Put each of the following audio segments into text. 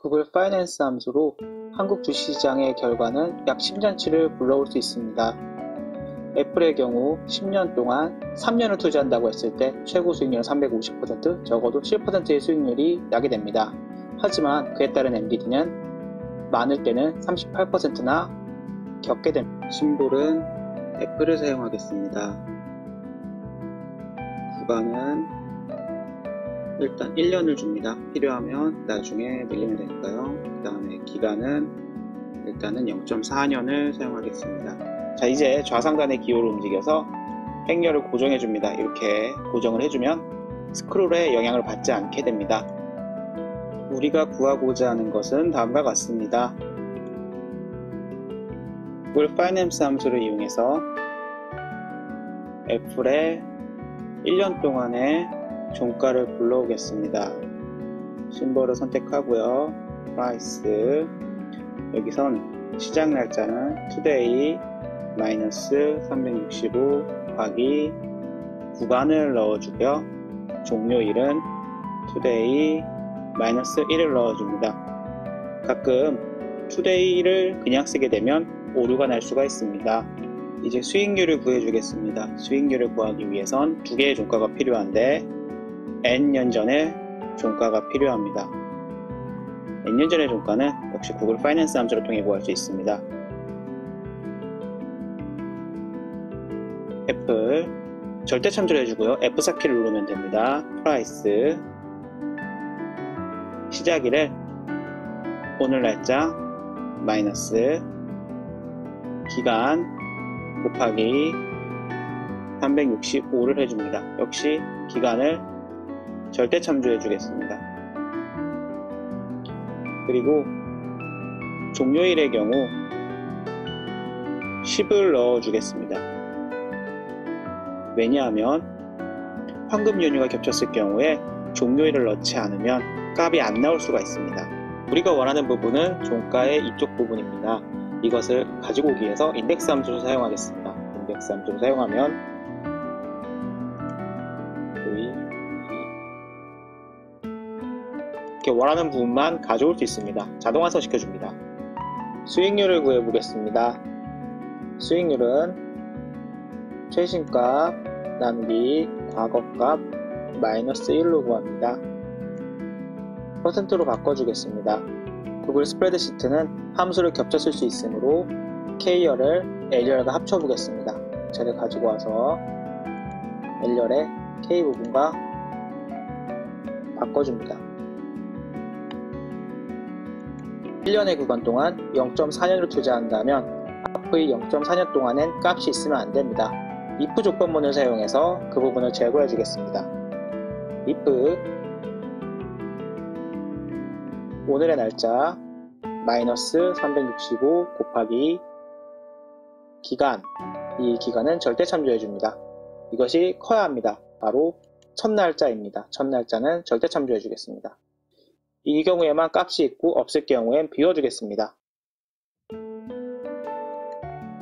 구글 파이낸스 함수로 한국 주식시장의 결과는 약 10년치를 불러올 수 있습니다. 애플의 경우 10년 동안 3년을 투자한다고 했을 때 최고 수익률은 350%, 적어도 7%의 수익률이 나게 됩니다. 하지만 그에 따른 엔비디는 많을 때는 38%나 겪게 됩니다. 심볼은 애플을 사용하겠습니다. 구간은 일단 1년을 줍니다. 필요하면 나중에 늘리면 되니까요. 그 다음에 기간은 일단은 0.4년을 사용하겠습니다. 자, 이제 좌상단의 기호를 움직여서 행렬을 고정해 줍니다. 이렇게 고정을 해주면 스크롤에 영향을 받지 않게 됩니다. 우리가 구하고자 하는 것은 다음과 같습니다. 구글 파이낸스 함수를 이용해서 애플의 1년 동안의 종가를 불러오겠습니다. 심볼을 선택하고요. 프라이스, 여기선 시작 날짜는 today 마이너스 365 곱하기 구간을 넣어주고요. 종료일은 today 마이너스 1을 넣어줍니다. 가끔 today를 그냥 쓰게 되면 오류가 날 수가 있습니다. 이제 수익률을 구해주겠습니다. 수익률을 구하기 위해선 두 개의 종가가 필요한데 N년 전의 종가가 필요합니다. N년 전의 종가는 역시 구글 파이낸스 함수를 통해 구할 수 있습니다. 애플 절대 참조를 해주고요. F4 키를 누르면 됩니다. 프라이스, 시작일을 오늘 날짜 마이너스 기간 곱하기 365를 해줍니다. 역시 기간을 절대 참조해 주겠습니다. 그리고 종료일의 경우 10을 넣어 주겠습니다. 왜냐하면 황금 연휴가 겹쳤을 경우에 종료일을 넣지 않으면 값이 안 나올 수가 있습니다. 우리가 원하는 부분은 종가의 이쪽 부분입니다. 이것을 가지고 오기 위해서 인덱스 함수를 사용하겠습니다. 인덱스 함수를 사용하면 이렇게 원하는 부분만 가져올 수 있습니다. 자동 완성시켜 줍니다. 수익률을 구해 보겠습니다. 수익률은 최신값 나누기 과거값 마이너스 1로 구합니다. 퍼센트로 바꿔주겠습니다. 구글 스프레드시트는 함수를 겹쳐 쓸 수 있으므로 K열을 L열과 합쳐 보겠습니다. 쟤를 가지고 와서 L열의 K 부분과 바꿔줍니다. 1년의 구간 동안 0.4년을 투자한다면 앞의 0.4년 동안엔 값이 있으면 안됩니다. if 조건문을 사용해서 그 부분을 제거해 주겠습니다. if 오늘의 날짜 마이너스 365 곱하기 기간, 이 기간은 절대 참조해 줍니다. 이것이 커야 합니다. 바로 첫날짜입니다. 첫날짜는 절대 참조해 주겠습니다. 이 경우에만 값이 있고 없을 경우엔 비워주겠습니다.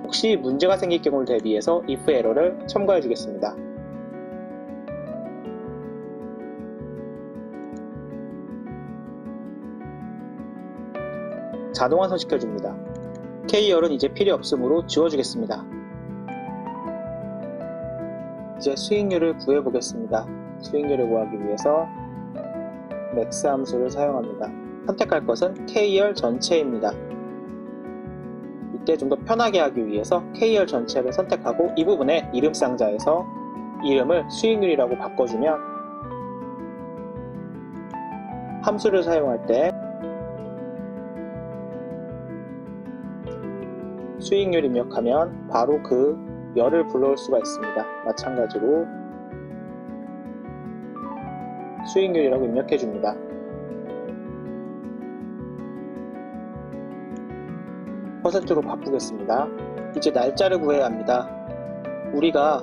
혹시 문제가 생길 경우를 대비해서 if 에러를 첨가해 주겠습니다. 자동 완성시켜 줍니다. K열은 이제 필요 없으므로 지워주겠습니다. 이제 수익률을 구해 보겠습니다. 수익률을 구하기 위해서 맥스 함수를 사용합니다. 선택할 것은 K열 전체입니다. 이때 좀 더 편하게 하기 위해서 K열 전체를 선택하고 이 부분에 이름 상자에서 이름을 수익률이라고 바꿔주면 함수를 사용할 때 수익률 입력하면 바로 그 열을 불러올 수가 있습니다. 마찬가지로 수익률이라고 입력해 줍니다. 퍼센트로 바꾸겠습니다. 이제 날짜를 구해야 합니다. 우리가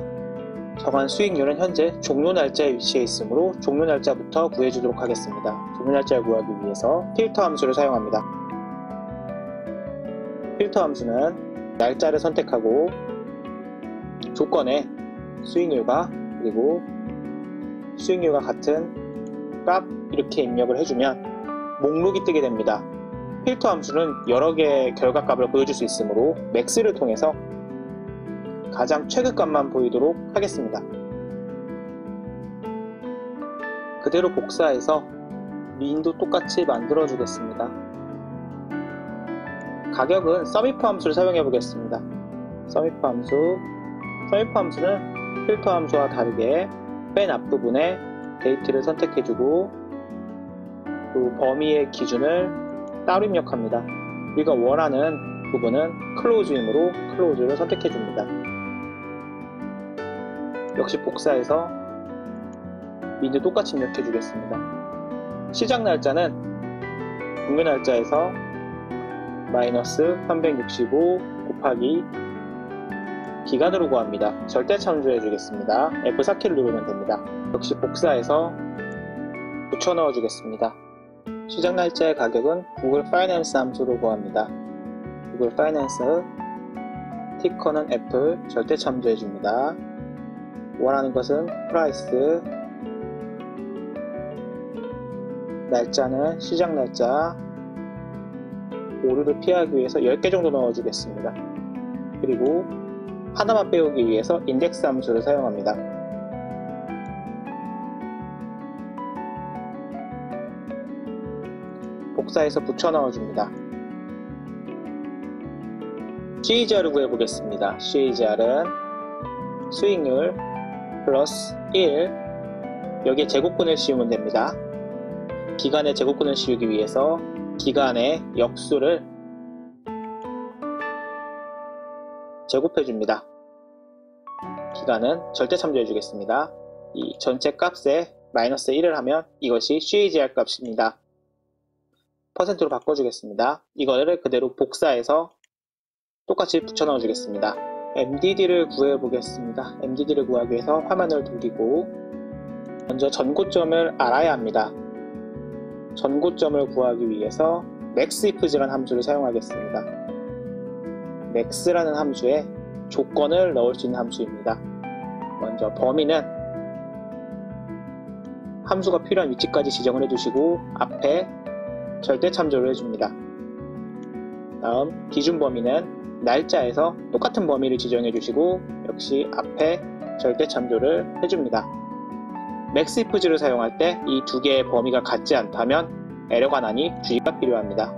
정한 수익률은 현재 종료 날짜에 위치해 있으므로 종료 날짜부터 구해주도록 하겠습니다. 종료 날짜를 구하기 위해서 필터 함수를 사용합니다. 필터 함수는 날짜를 선택하고 조건에 수익률과 그리고 수익률과 같은 값 이렇게 입력을 해주면 목록이 뜨게 됩니다. 필터 함수는 여러 개의 결과값을 보여줄 수 있으므로 max를 통해서 가장 최근값만 보이도록 하겠습니다. 그대로 복사해서 mean도 똑같이 만들어 주겠습니다. 가격은 sumif 함수를 사용해 보겠습니다. sumif 함수는 필터 함수와 다르게 맨 앞부분에 데이트를 선택해주고 그 범위의 기준을 따로 입력합니다. 우리가 원하는 부분은 close이므로 close를 선택해줍니다. 역시 복사해서 mean도 똑같이 입력해주겠습니다. 시작 날짜는 공유 날짜에서 마이너스 365 곱하기 기간으로 구합니다. 절대 참조해 주겠습니다. F4키를 누르면 됩니다. 역시 복사해서 붙여 넣어 주겠습니다. 시작 날짜의 가격은 구글 파이낸스 함수로 구합니다. 구글 파이낸스 티커는 F 절대 참조해 줍니다. 원하는 것은 프라이스, 날짜는 시작 날짜, 오류를 피하기 위해서 10개 정도 넣어주겠습니다. 그리고 하나만 빼오기 위해서 인덱스 함수를 사용합니다. 복사해서 붙여 넣어줍니다. CAGR을 구해보겠습니다. CAGR은 수익률 플러스 1, 여기에 제곱근을 씌우면 됩니다. 기간의 제곱근을 씌우기 위해서 기간의 역수를 제곱해줍니다. 기간은 절대 참조해 주겠습니다. 이 전체 값에 마이너스 1을 하면 이것이 CAGR 값입니다. 퍼센트로 바꿔주겠습니다. 이거를 그대로 복사해서 똑같이 붙여 넣어 주겠습니다. MDD를 구해 보겠습니다. MDD를 구하기 위해서 화면을 돌리고 먼저 전고점을 알아야 합니다. 전고점을 구하기 위해서 maxifs라는 함수를 사용하겠습니다. max라는 함수에 조건을 넣을 수 있는 함수입니다. 먼저 범위는 함수가 필요한 위치까지 지정을 해주시고 앞에 절대 참조를 해줍니다. 다음 기준 범위는 날짜에서 똑같은 범위를 지정해 주시고 역시 앞에 절대 참조를 해줍니다. maxifs를 사용할 때 이 두 개의 범위가 같지 않다면 에러가 나니 주의가 필요합니다.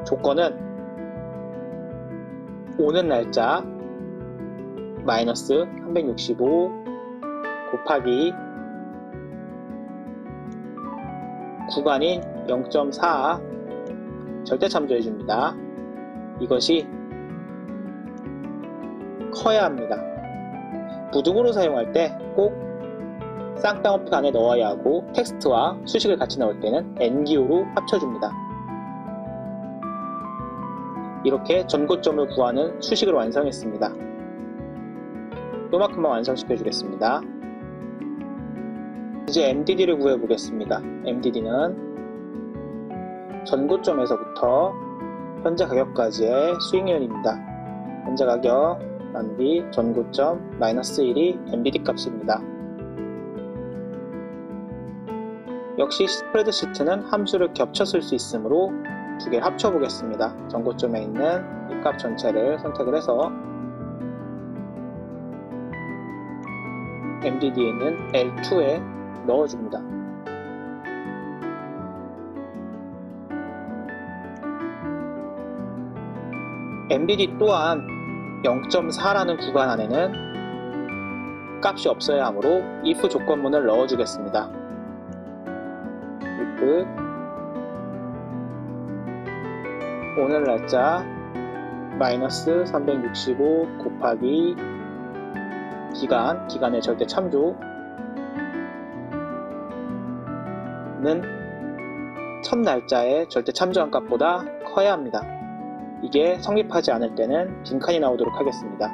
조건은 오는 날짜 마이너스 365 곱하기 구간인 0.4 절대 참조해 줍니다. 이것이 커야 합니다. 부등호로 사용할 때 꼭 쌍따옴표 안에 넣어야 하고 텍스트와 수식을 같이 넣을 때는 n기호로 합쳐줍니다. 이렇게 전고점을 구하는 수식을 완성했습니다. 요만큼만 완성시켜 주겠습니다. 이제 MDD를 구해 보겠습니다. MDD는 전고점에서부터 현재 가격까지의 수익률입니다. 현재 가격, 만비, 전고점, 마이너스 1이 MDD 값입니다. 역시 스프레드시트는 함수를 겹쳐 쓸 수 있으므로 두 개를 합쳐 보겠습니다. 전고점에 있는 이 값 전체를 선택을 해서 MDD에 있는 L2에 넣어줍니다. MDD 또한 0.4라는 구간 안에는 값이 없어야 하므로 if 조건문을 넣어주겠습니다. if 오늘 날짜 마이너스 365 곱하기 기간의 절대 참조는 첫 날짜의 절대 참조한 값보다 커야 합니다. 이게 성립하지 않을 때는 빈칸이 나오도록 하겠습니다.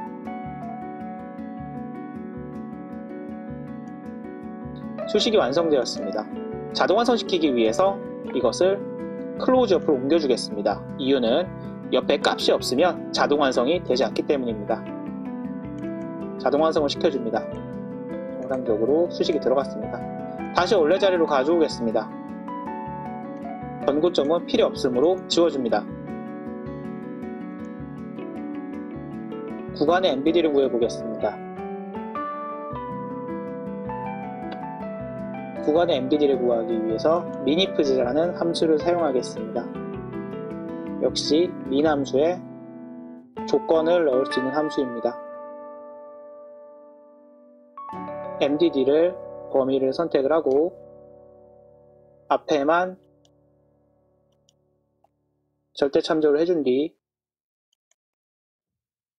수식이 완성되었습니다. 자동 완성시키기 위해서 이것을 클로즈 옆으로 옮겨주겠습니다. 이유는 옆에 값이 없으면 자동 완성이 되지 않기 때문입니다. 자동 완성을 시켜줍니다. 정상적으로 수식이 들어갔습니다. 다시 원래 자리로 가져오겠습니다. 변고점은 필요 없으므로 지워줍니다. 구간의 MBD를 구해보겠습니다. 구간의 MBD를 구하기 위해서 minifz라는 함수를 사용하겠습니다. 역시 min 함수에 조건을 넣을 수 있는 함수입니다. MDD를 범위를 선택을 하고 앞에만 절대 참조를 해준 뒤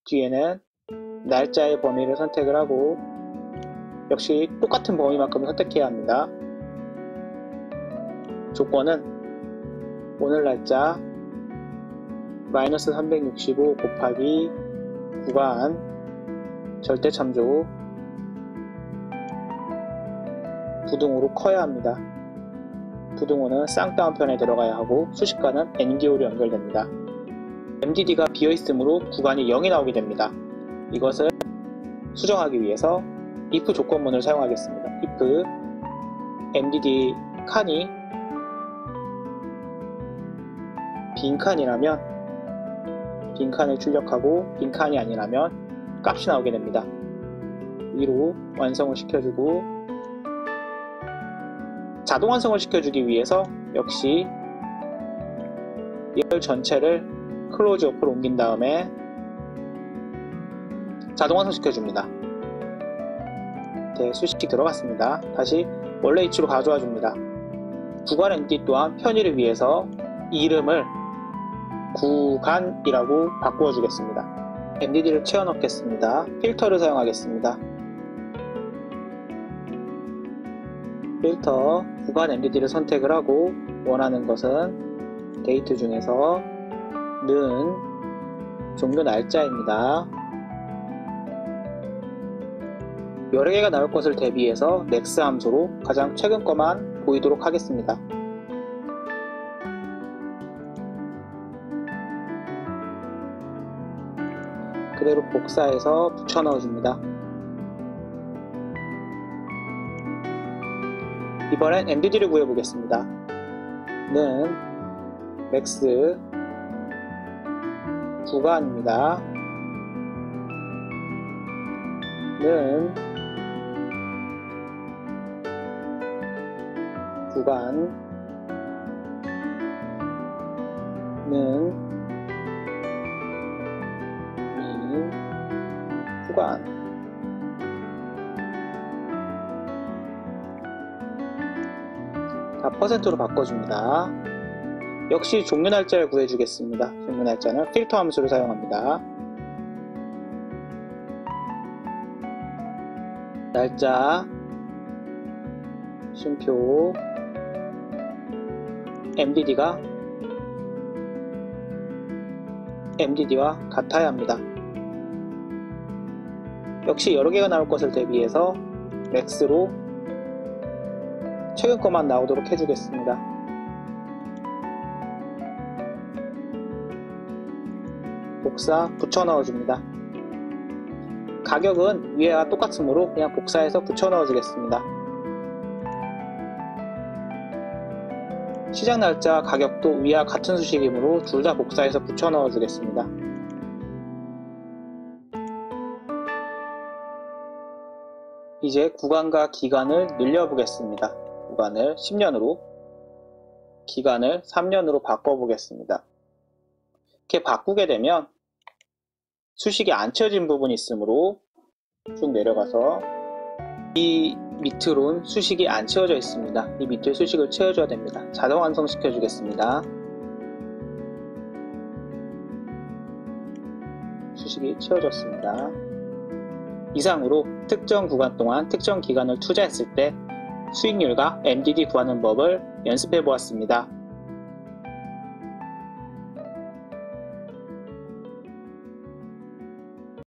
뒤에는 날짜의 범위를 선택을 하고 역시 똑같은 범위만큼 선택해야 합니다. 조건은 오늘 날짜 -365 곱하기 구간 절대 참조 부등호로 커야 합니다. 부등호는 쌍따옴편에 들어가야 하고 수식과는 NDO로 연결됩니다. MDD가 비어있으므로 구간이 0이 나오게 됩니다. 이것을 수정하기 위해서 if 조건문을 사용하겠습니다. if MDD 칸이 빈 칸이라면 빈 칸을 출력하고 빈 칸이 아니라면 값이 나오게 됩니다. 위로 완성을 시켜주고 자동 완성을 시켜주기 위해서 역시 열 전체를 클로즈 옆으로 옮긴 다음에 자동 완성 시켜줍니다. 네, 수식 들어갔습니다. 다시 원래 위치로 가져와 줍니다. 구간 MD 또한 편의를 위해서 이름을 구간이라고 바꾸어 주겠습니다. MDD를 채워 넣겠습니다. 필터를 사용하겠습니다. 필터 구간 MDD를 선택을 하고 원하는 것은 데이트 중에서 는 종료 날짜입니다. 여러 개가 나올 것을 대비해서 next 함수로 가장 최근 것만 보이도록 하겠습니다. 그대로 복사해서 붙여 넣어줍니다. 이번엔 MDD를 구해보겠습니다. 는 max 구간입니다. 는 구간 는 민 구간 다 %로 바꿔줍니다. 역시 종료 날짜를 구해주겠습니다. 종료 날짜는 필터 함수를 사용합니다. 날짜 쉼표 MDD와 같아야 합니다. 역시 여러 개가 나올 것을 대비해서 max로 최근 것만 나오도록 해주겠습니다. 복사 붙여 넣어줍니다. 가격은 위에와 똑같으므로 그냥 복사해서 붙여 넣어주겠습니다. 시작 날짜 가격도 위와 같은 수식이므로 둘 다 복사해서 붙여 넣어주겠습니다. 이제 구간과 기간을 늘려보겠습니다. 구간을 10년으로, 기간을 3년으로 바꿔보겠습니다. 이렇게 바꾸게 되면 수식이 안 채워진 부분이 있으므로 쭉 내려가서 이 밑으로는 수식이 안 채워져 있습니다. 이 밑에 수식을 채워줘야 됩니다. 자동 완성 시켜주겠습니다. 수식이 채워졌습니다. 이상으로 특정 구간 동안 특정 기간을 투자했을 때 수익률과 MDD 구하는 법을 연습해 보았습니다.